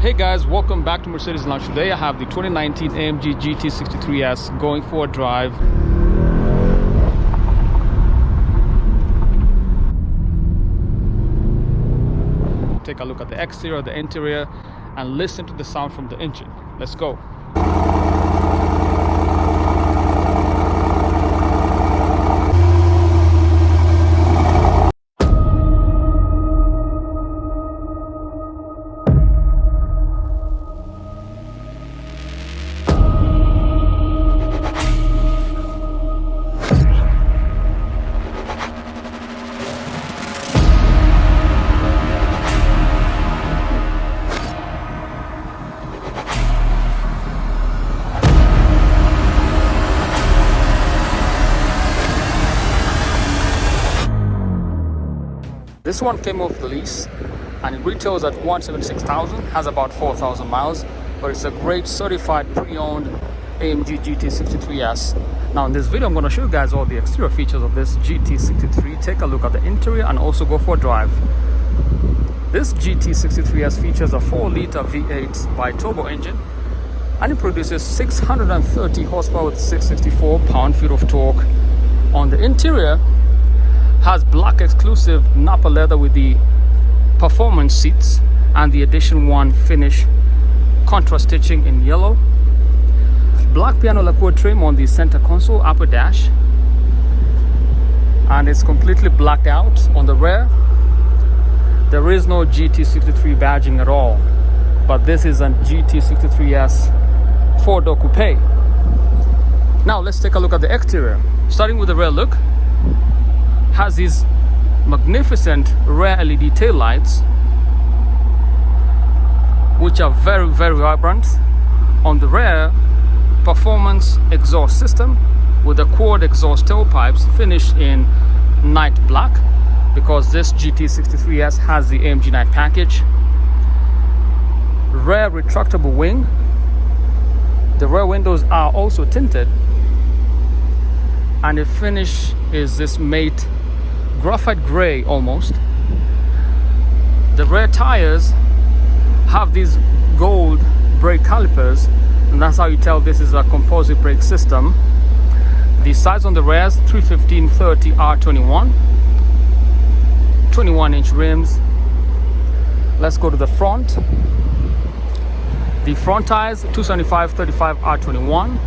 Hey guys, welcome back to Mercedes Lounge. Today I have the 2019 AMG GT 63S going for a drive. Take a look at the exterior, the interior, and listen to the sound from the engine. Let's go. This one came off the lease and it retails at $176,000, has about 4,000 miles, but it's a great certified pre-owned AMG GT 63S. Now in this video I'm going to show you guys all the exterior features of this GT 63. Take a look at the interior and also go for a drive. This GT 63S features a 4-liter V8 biturbo engine and it produces 630 horsepower with 664 pound-feet of torque. On the interior, has black exclusive Napa leather with the performance seats and the edition 1 finish contrast stitching in yellow. Black piano lacquer trim on the center console upper dash, and it's completely blacked out. On the rear there is no GT63 badging at all, but this is a GT63S 4-door coupe. Now let's take a look at the exterior. Starting with the rear look, has these magnificent rear LED tail lights, which are very vibrant. On the rear, performance exhaust system with the quad exhaust tailpipes finished in night black, because this GT63S has the AMG night package. Rear retractable wing. The rear windows are also tinted, and the finish is this matte graphite gray almost. The rear tires have these gold brake calipers, and that's how you tell this is a composite brake system. The size on the rear is 315/30 R21, 21-inch rims. Let's go to the front. The front tires 275/35 R21,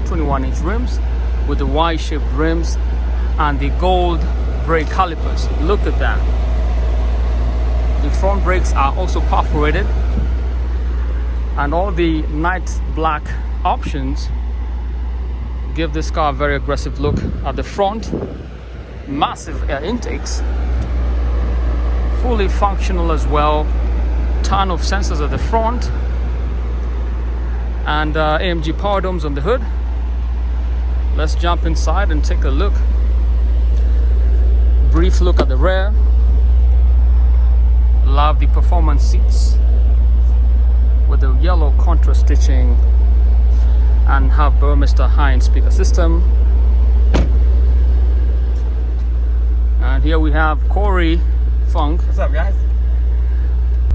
21-inch rims with the Y-shaped rims and the gold brake calipers. Look at that. The front brakes are also perforated, and all the night black options give this car a very aggressive look. At the front, massive air intakes, fully functional as well, ton of sensors at the front, and AMG power domes on the hood. Let's jump inside and take a look. Brief look at the rear. Love the performance seats with the yellow contrast stitching, and have Burmester high-end speaker system. And here we have Corey Funk. What's up, guys?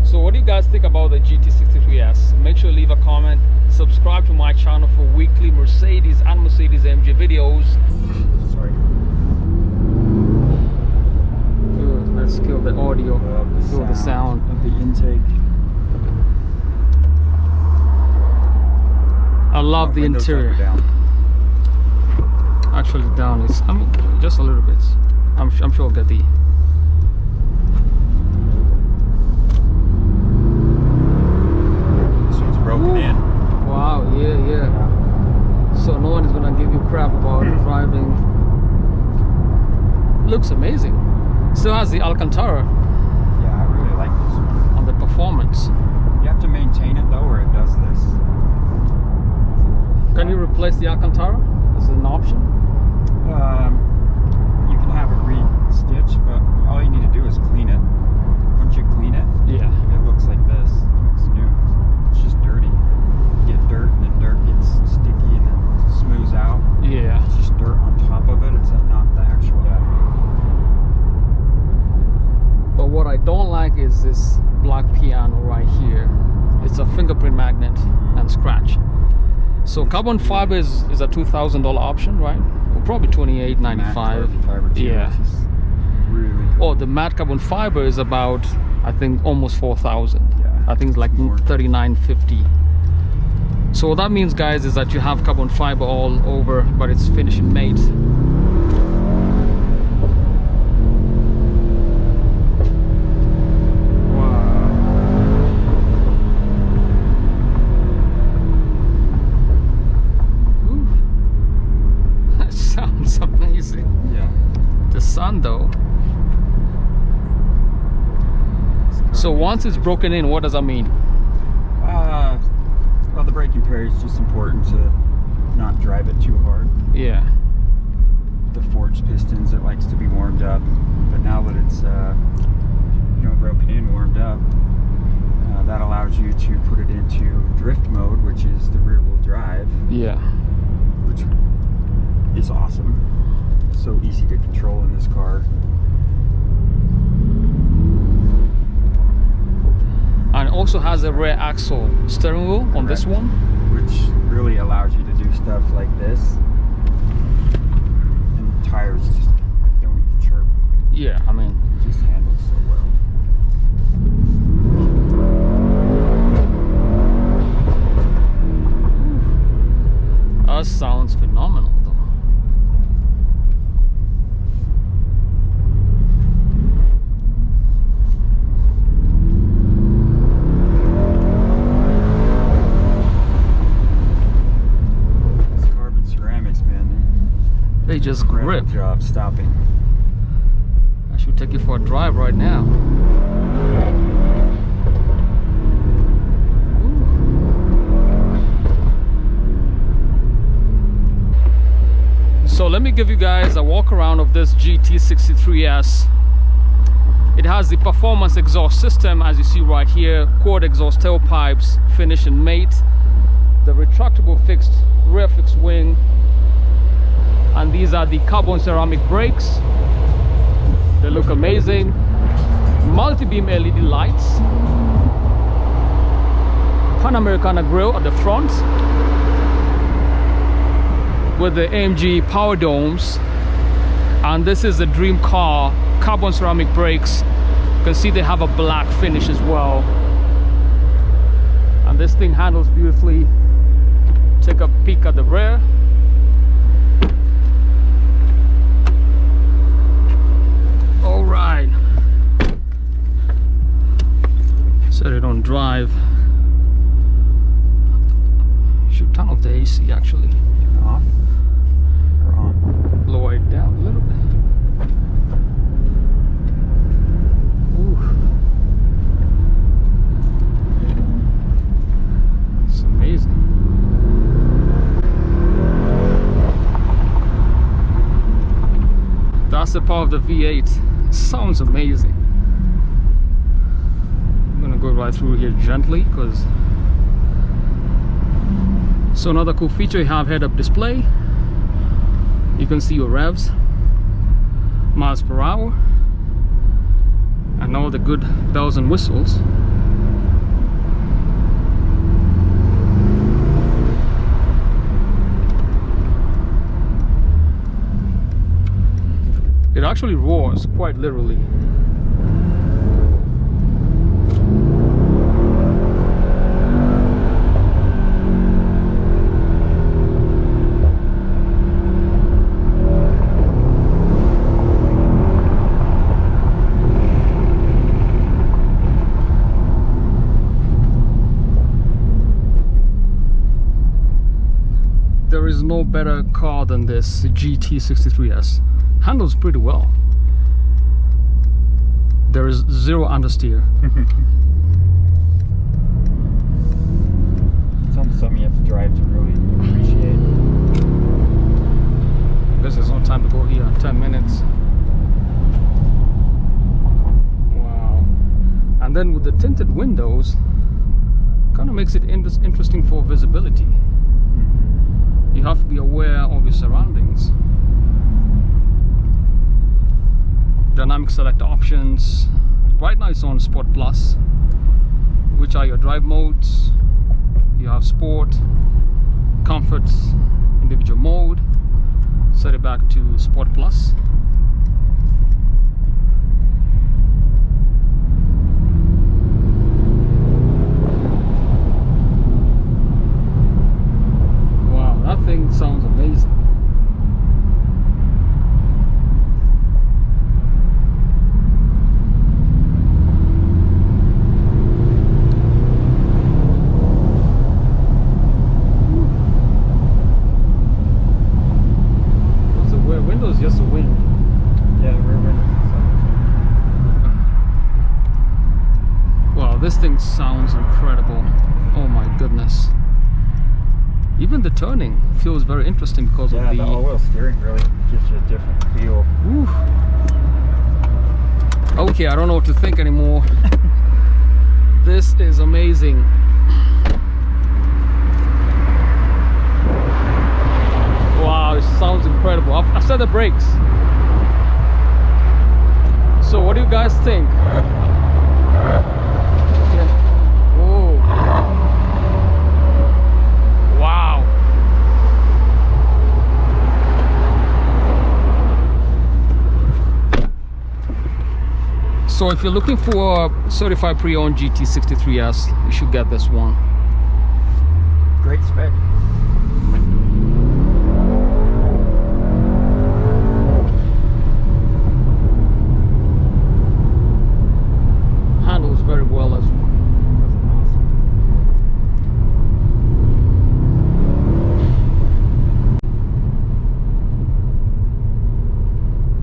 So what do you guys think about the GT63S? Make sure to leave a comment. Subscribe to my channel for weekly Mercedes and Mercedes AMG videos. Sorry. Let's kill the audio, kill the sound of the intake. I love the interior. Down. Actually down is, I mean, just a little bit. I'm sure I'll get the... So it's broken in. Wow, yeah. So no one is gonna give you crap about driving. Looks amazing. Still has the Alcantara. Yeah, I really like this one. On the performance. You have to maintain it though, or it does this. Can you replace the Alcantara? Is it an option? You can have it re-stitched, but all you need to do is clean it. Once you clean it, Yeah. it looks like this. It's new. It's just dirty. You get dirt, and then dirt gets sticky, and then it smooths out. Yeah. It's just dirt on top of it. It's not the actual. But what I don't like is this black piano right here. It's a fingerprint magnet and scratch. So carbon fiber is a $2,000 option, right? Well, probably $28.95. Yeah. Really cool. Oh, the matte carbon fiber is about, I think, almost $4,000. Yeah. I think it's like $39.50. So what that means, guys, is that you have carbon fiber all over, but it's finished in mate. Amazing. Yeah. The sun though. So once it's broken in, what does that mean? Well, the braking period is just important to not drive it too hard. Yeah. The forged pistons, it likes to be warmed up, but now that it's broken in, warmed up, that allows you to put it into drift mode, which is the rear wheel drive. Yeah. Which is awesome. So easy to control in this car. And it also has a rear axle steering wheel on this one, which really allows you to do stuff like this. And the tires just don't even chirp. Yeah, I mean, it just handles so well. That sounds phenomenal. They just grip. Job stopping. I should take you for a drive right now. Ooh. So let me give you guys a walk around of this GT63S. It has the performance exhaust system, as you see right here, quad exhaust tailpipes, finish in mate, the retractable rear fixed wing. And these are the carbon ceramic brakes. They look amazing. Multi-beam LED lights. Panamericana grille at the front with the AMG power domes. And this is the dream car, carbon ceramic brakes. You can see they have a black finish as well. And this thing handles beautifully. Take a peek at the rear. All right, so they don't drive. Should turn off the AC actually. Off or on? Lower it down a little bit. Ooh. It's amazing. That's the power of the V8. Sounds amazing. I'm gonna go right through here gently because so another cool feature, you have head-up display. You can see your revs, miles per hour, and all the good bells and whistles. It actually roars, quite literally. There is no better car than this GT63S. Handles pretty well. There is zero understeer. It's almost something you have to drive to really appreciate. I guess there's no time to go here. 10 minutes. Wow. And then with the tinted windows, kind of makes it interesting for visibility. You have to be aware of your surroundings. Dynamic select options. Right now it's on Sport Plus, which are your drive modes. You have sport, comfort, individual mode. Set it back to Sport Plus. Wow, that thing sounds amazing. Just a wind. Yeah, the rear windows inside. Wow, this thing sounds incredible. Oh my goodness. Even the turning feels very interesting because of the all-wheel steering really gives you a different feel. Ooh. Okay, I don't know what to think anymore. This is amazing. Wow, it sounds incredible. I've set the brakes. So what do you guys think? Yeah. Oh. Wow. So if you're looking for a certified pre-owned GT63S, you should get this one. Great spec. Handles very well as well.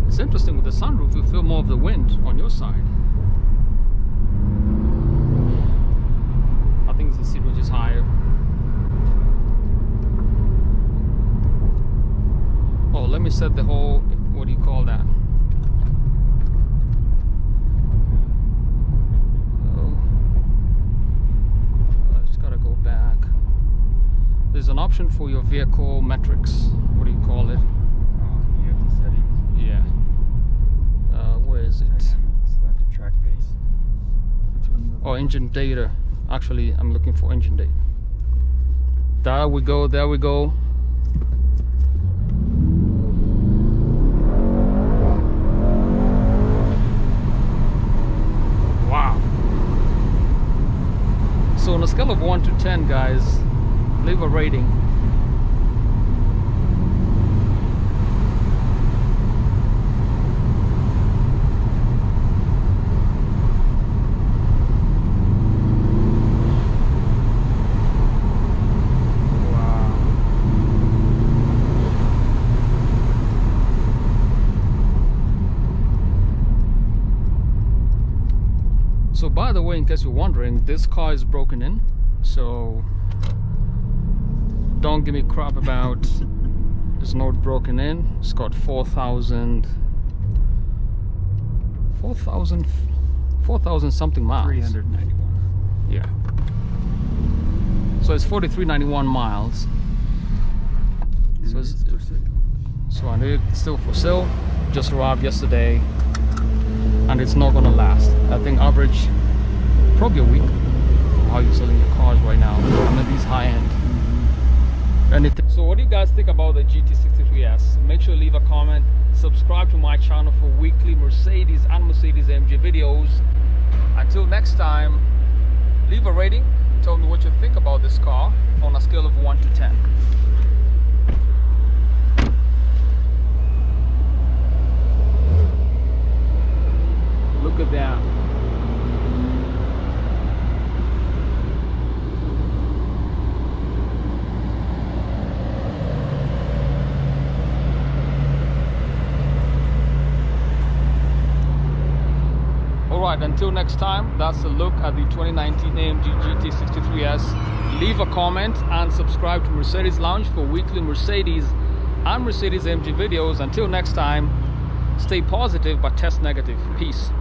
It's interesting with the sunroof, you feel more of the wind on your side. I think the seat range is higher. Oh, let me set the whole, what do you call that? There's an option for your vehicle metrics. What do you call it? You have the settings. Yeah. Where is it? Selected track base. Oh, engine data. Actually, I'm looking for engine data. There we go. There we go. Wow. So on a scale of 1 to 10, guys, leave a rating. Wow. So by the way, in case you're wondering, this car is broken in, so don't give me crap about it's not broken in. It's got 4,000 something miles. 391. Yeah. So it's 4,391 miles. So it's for sale. so I know it's still for sale. Just arrived yesterday, and it's not gonna last. I think average probably a week. How are you selling your cars right now? I mean these high end. So what do you guys think about the GT63S? Make sure to leave a comment, subscribe to my channel for weekly Mercedes and Mercedes AMG videos. Until next time, leave a rating, tell me what you think about this car on a scale of 1 to 10. Look at that. Alright, until next time, that's a look at the 2019 AMG GT63S. Leave a comment and subscribe to Mercedes Lounge for weekly Mercedes and Mercedes AMG videos. Until next time, stay positive but test negative. Peace.